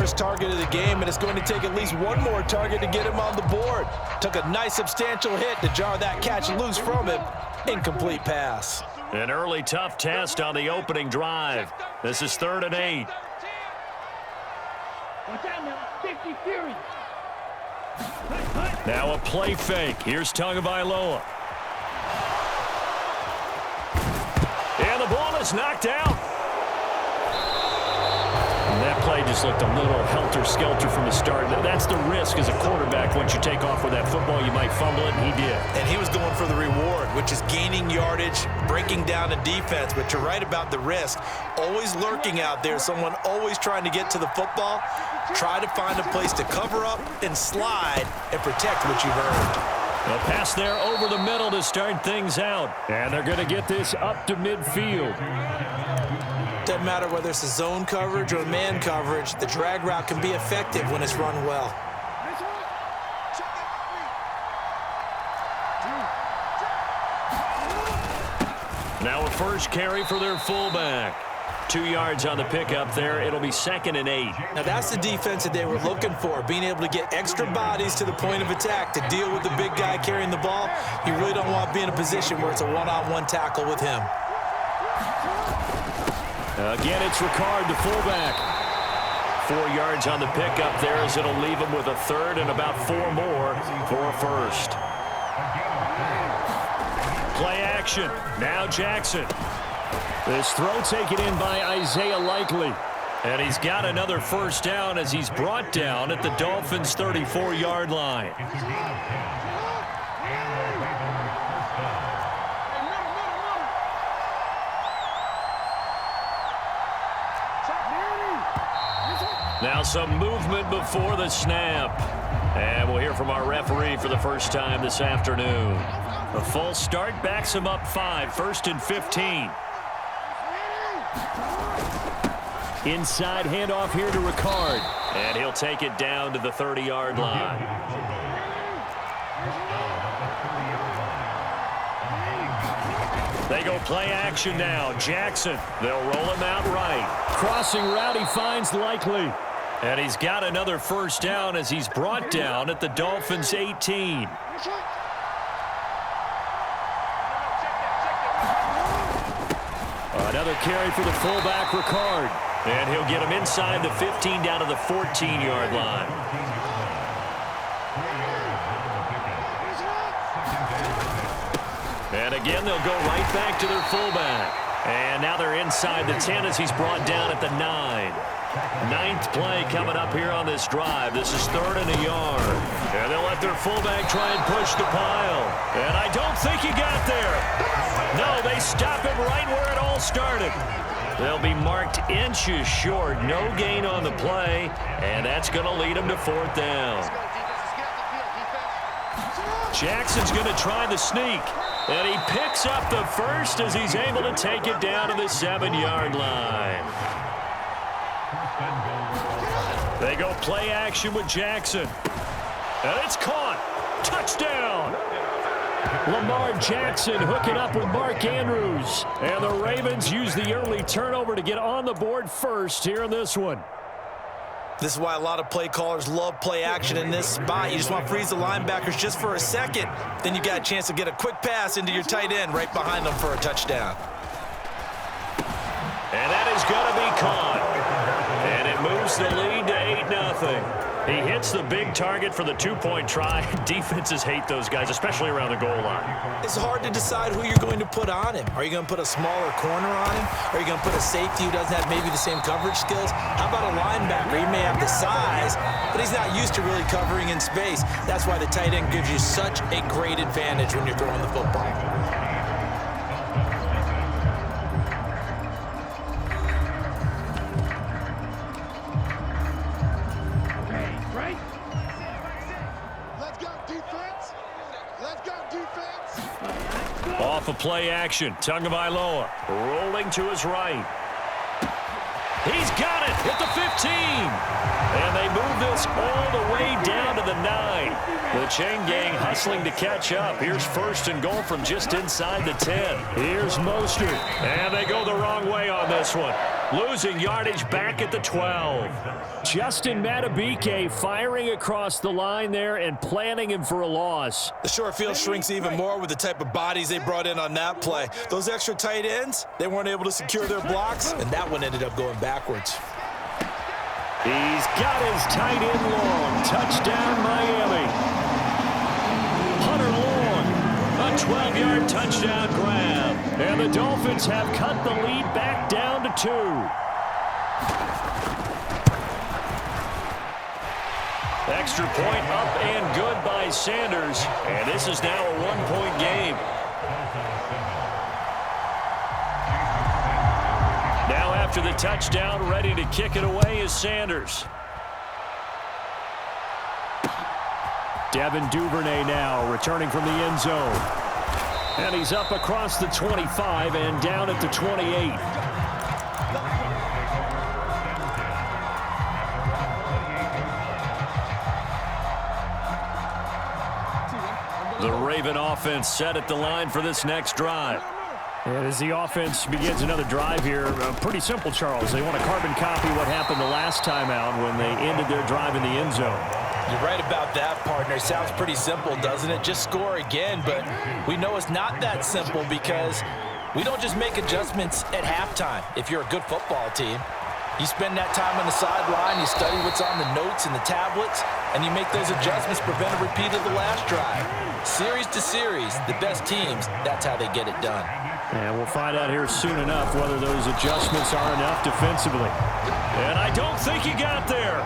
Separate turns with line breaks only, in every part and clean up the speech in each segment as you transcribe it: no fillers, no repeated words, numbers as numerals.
first target of the game, and it's going to take at least one more target to get him on the board. Took a nice substantial hit to jar that catch loose from him. Incomplete pass.
An early tough test on the opening drive. This is 3rd and 8. Now a play fake. Here's Tagovailoa. And the ball is knocked out. And that play just looked a little helter-skelter from the start. That's the risk as a quarterback. Once you take off with that football, you might fumble it, and he did.
And he was going for the reward, which is gaining yardage, breaking down a defense. But you're right about the risk. Always lurking out there, someone always trying to get to the football. Try to find a place to cover up and slide and protect what you've earned.
A pass there over the middle to start things out. And they're going to get this up to midfield.
Doesn't matter whether it's a zone coverage or man coverage, the drag route can be effective when it's run well.
Now a first carry for their fullback. 2 yards on the pickup there. It'll be 2nd and 8.
Now that's the defense that they were looking for, being able to get extra bodies to the point of attack to deal with the big guy carrying the ball. You really don't want to be in a position where it's a one-on-one tackle with him.
Again, it's Ricard, the fullback. 4 yards on the pickup there as it'll leave him with a 3rd and about 4 more for a first. Play action. Now Jackson. This throw taken in by Isaiah Likely. And he's got another first down as he's brought down at the Dolphins' 34-yard line. Now some movement before the snap. And we'll hear from our referee for the first time this afternoon. A false start backs him up 5, 1st and 15. Inside handoff here to Ricard. And he'll take it down to the 30-yard line. They go play action now. Jackson. They'll roll him out right. Crossing route, he finds Likely. And he's got another first down as he's brought down at the Dolphins' 18. Another carry for the fullback, Ricard. And he'll get him inside the 15 down to the 14-yard line. And again, they'll go right back to their fullback. And now they're inside the 10 as he's brought down at the 9. 9th play coming up here on this drive. This is 3rd and a yard. And they'll let their fullback try and push the pile. And I don't think he got there. No, they stop him right where it all started. They'll be marked inches short. No gain on the play. And that's going to lead them to 4th down. Jackson's going to try the sneak. And he picks up the first as he's able to take it down to the 7-yard line. They go play action with Jackson. And it's caught. Touchdown. Lamar Jackson hooking up with Mark Andrews. And the Ravens use the early turnover to get on the board first here in this one.
This is why a lot of play callers love play action in this spot. You just want to freeze the linebackers just for a second. Then you got a chance to get a quick pass into your tight end right behind them for a touchdown.
And that is going to be caught. And it moves the lead to 8-0. He hits the big target for the 2-point try. Defenses hate those guys, especially around the goal line.
It's hard to decide who you're going to put on him. Are you going to put a smaller corner on him? Are you going to put a safety who doesn't have maybe the same coverage skills? How about a linebacker? He may have the size, but he's not used to really covering in space. That's why the tight end gives you such a great advantage when you're throwing the football.
Off of play action, Tagovailoa rolling to his right. He's got it at the 15. And they move this all the way down to the 9. The chain gang hustling to catch up. Here's 1st and goal from just inside the 10. Here's Mostert. And they go the wrong way on this one. Losing yardage back at the 12. Justin Matabike firing across the line there and planning him for a loss.
The short field shrinks even more with the type of bodies they brought in on that play. Those extra tight ends, they weren't able to secure their blocks, and that one ended up going backwards.
He's got his tight end long. Touchdown, Miami. Hunter Long, a 12-yard touchdown grab. And the Dolphins have cut the lead back down to 2. Extra point up and good by Sanders. And this is now a 1-point game. Now after the touchdown, ready to kick it away is Sanders. Devin Duvernay now returning from the end zone. And he's up across the 25 and down at the 28. The Raven offense set at the line for this next drive. And as the offense begins another drive here, pretty simple, Charles. They want to carbon copy what happened the last time out when they ended their drive in the end zone.
You're right about that, partner. Sounds pretty simple, doesn't it? Just score again, but we know it's not that simple because we don't just make adjustments at halftime. If you're a good football team, you spend that time on the sideline, you study what's on the notes and the tablets, and you make those adjustments, prevent a repeat of the last drive. Series to series, the best teams, that's how they get it done.
And we'll find out here soon enough whether those adjustments are enough defensively. And I don't think he got there.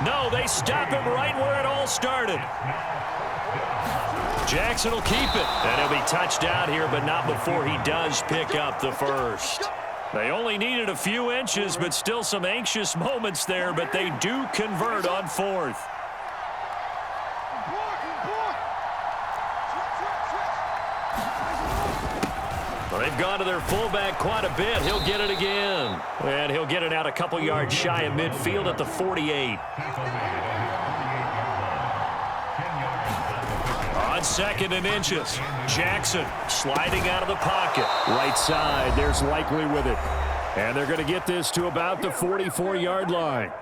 No, they stop him right where it all started. Jackson will keep it. And he'll be touched out here, but not before he does pick up the first. They only needed a few inches, but still some anxious moments there, but they do convert on 4th. They've gone to their fullback quite a bit. He'll get it again. And he'll get it out a couple yards shy of midfield at the 48. On 2nd and inches. Jackson sliding out of the pocket. Right side, there's Likely with it. And they're going to get this to about the 44-yard line.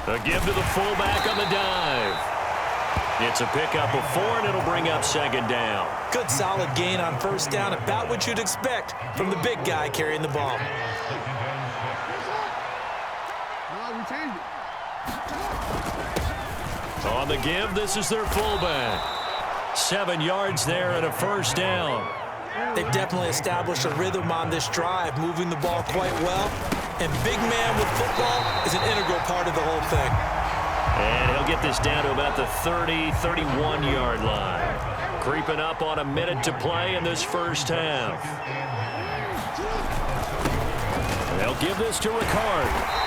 A give to the fullback on the dive. It's a pickup of 4, and it'll bring up 2nd down.
Good solid gain on 1st down, about what you'd expect from the big guy carrying the ball.
On the give, this is their fullback. 7 yards there and a 1st down.
They've definitely established a rhythm on this drive, moving the ball quite well. And big man with football is an integral part of the whole thing.
And he'll get this down to about the 30, 31-yard line. Creeping up on a minute to play in this first half. They'll give this to Ricard.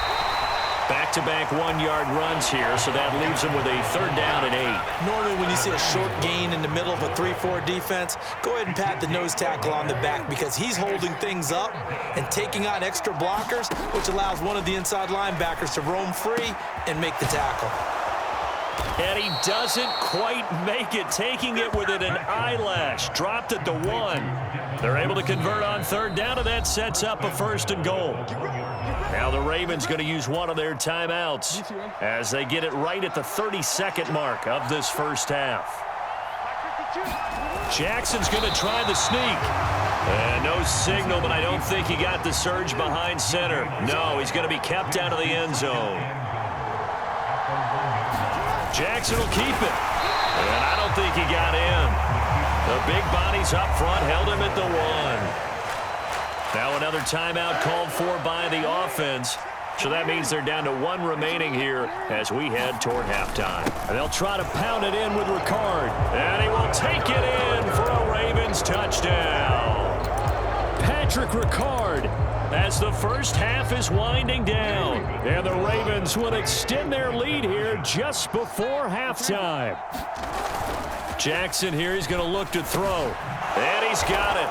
Back-to-back 1-yard runs here, so that leaves them with a 3rd down and 8.
Normally when you see a short gain in the middle of a 3-4 defense, go ahead and pat the nose tackle on the back because he's holding things up and taking on extra blockers, which allows one of the inside linebackers to roam free and make the tackle.
And he doesn't quite make it, taking it within an eyelash. Dropped at the 1. They're able to convert on 3rd down, and that sets up a 1st and goal. Now the Ravens going to use one of their timeouts as they get it right at the 32nd mark of this first half. Jackson's going to try the sneak. And no signal, but I don't think he got the surge behind center. No, he's going to be kept out of the end zone. Jackson will keep it. And I don't think he got in. The big bodies up front held him at the 1. Now another timeout called for by the offense. So that means they're down to 1 remaining here as we head toward halftime. And they'll try to pound it in with Ricard. And he will take it in for a Ravens touchdown. Patrick Ricard as the first half is winding down. And the Ravens will extend their lead here just before halftime. Jackson here, he's going to look to throw. And he's got it.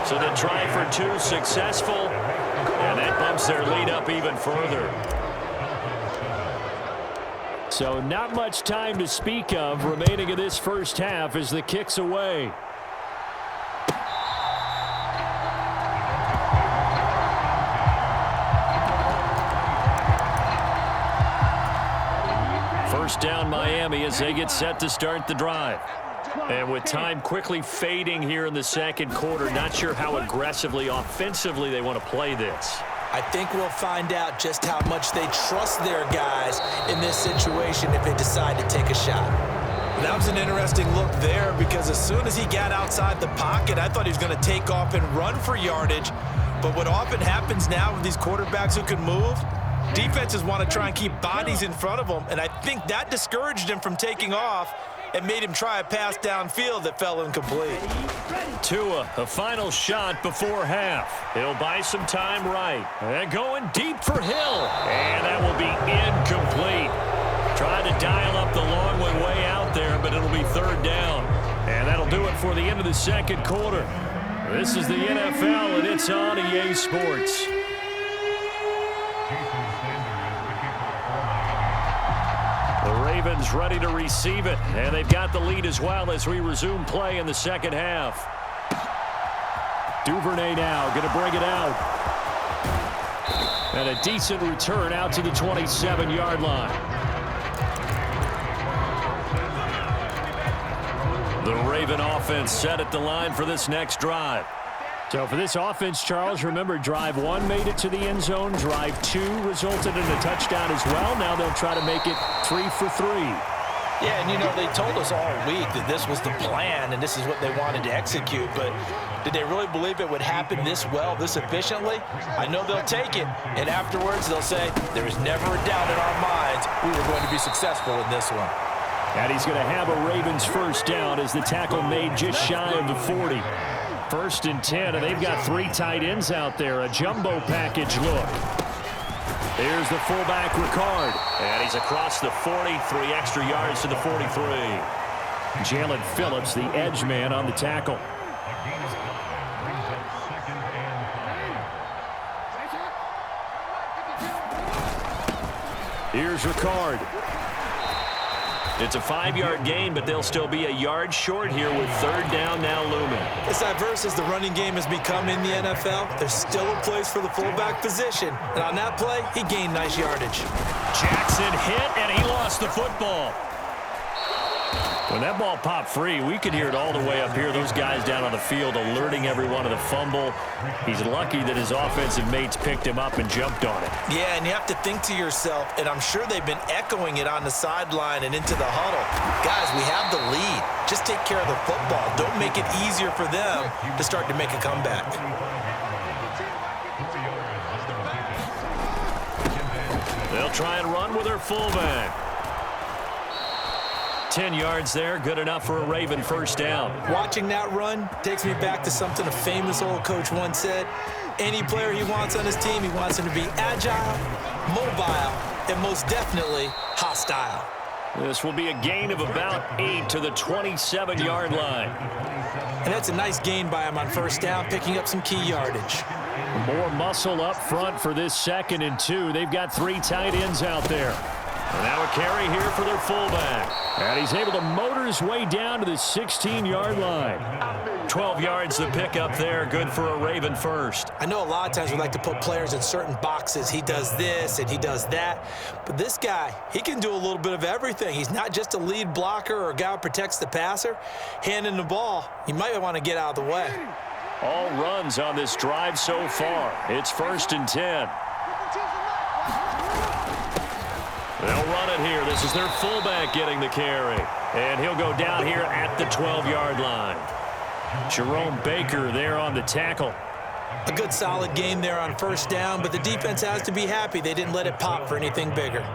So the try for 2 successful, and that bumps their lead up even further. So not much time to speak of remaining in this first half as the kick's away. First down Miami as they get set to start the drive. And with time quickly fading here in the second quarter, not sure how aggressively, offensively they want to play this.
I think we'll find out just how much they trust their guys in this situation if they decide to take a shot. That was an interesting look there because as soon as he got outside the pocket, I thought he was going to take off and run for yardage. But what often happens now with these quarterbacks who can move, defenses want to try and keep bodies in front of them, and I think that discouraged him from taking off and made him try a pass downfield that fell incomplete.
Tua, a final shot before half. He'll buy some time right. And going deep for Hill. And that will be incomplete. Tried to dial up the long one way out there, but it'll be third down. And that'll do it for the end of the second quarter. This is the NFL, and it's on EA Sports. The Ravens ready to receive it, and they've got the lead as well as we resume play in the second half. Duvernay now going to bring it out. And a decent return out to the 27-yard line. The Raven offense set at the line for this next drive. So for this offense, Charles, remember, drive 1 made it to the end zone. Drive 2 resulted in a touchdown as well. Now they'll try to make it 3 for 3.
Yeah, and, you know, they told us all week that this was the plan and this is what they wanted to execute. But did they really believe it would happen this well, this efficiently? I know they'll take it, and afterwards they'll say, there is never a doubt in our minds we were going to be successful in this one.
And he's going to have a Ravens first down as the tackle made just shy of the 40. First and 10, and they've got 3 tight ends out there. A jumbo package look. Here's the fullback, Ricard. And he's across the 40, 3 extra yards to the 43. Jalen Phillips, the edge man on the tackle. Here's Ricard. It's a 5-yard gain, but they'll still be a yard short here with third down now looming.
As diverse as the running game has become in the NFL, there's still a place for the fullback position. And on that play, he gained nice yardage.
Jackson hit, and he lost the football. When that ball popped free, we could hear it all the way up here. Those guys down on the field alerting everyone of the fumble. He's lucky that his offensive mates picked him up and jumped on it.
Yeah, and you have to think to yourself, and I'm sure they've been echoing it on the sideline and into the huddle. Guys, we have the lead. Just take care of the football. Don't make it easier for them to start to make a comeback.
They'll try and run with their fullback. 10 yards there, good enough for a Raven first down.
Watching that run takes me back to something a famous old coach once said. Any player he wants on his team, he wants him to be agile, mobile, and most definitely hostile.
This will be a gain of about 8 to the 27-yard line.
And that's a nice gain by him on first down, picking up some key yardage.
More muscle up front for this 2nd and 2. They've got 3 tight ends out there. And now a carry here for their fullback. And he's able to motor his way down to the 16-yard line. 12 yards the pickup there. Good for a Raven first.
I know a lot of times we like to put players in certain boxes. He does this and he does that. But this guy, he can do a little bit of everything. He's not just a lead blocker or a guy who protects the passer. Handing the ball, you might want to get out of the way.
All runs on this drive so far. It's 1st and 10. They'll run it here. This is their fullback getting the carry. And he'll go down here at the 12-yard line. Jerome Baker there on the tackle.
A good solid game there on first down, but the defense has to be happy they didn't let it pop for anything bigger.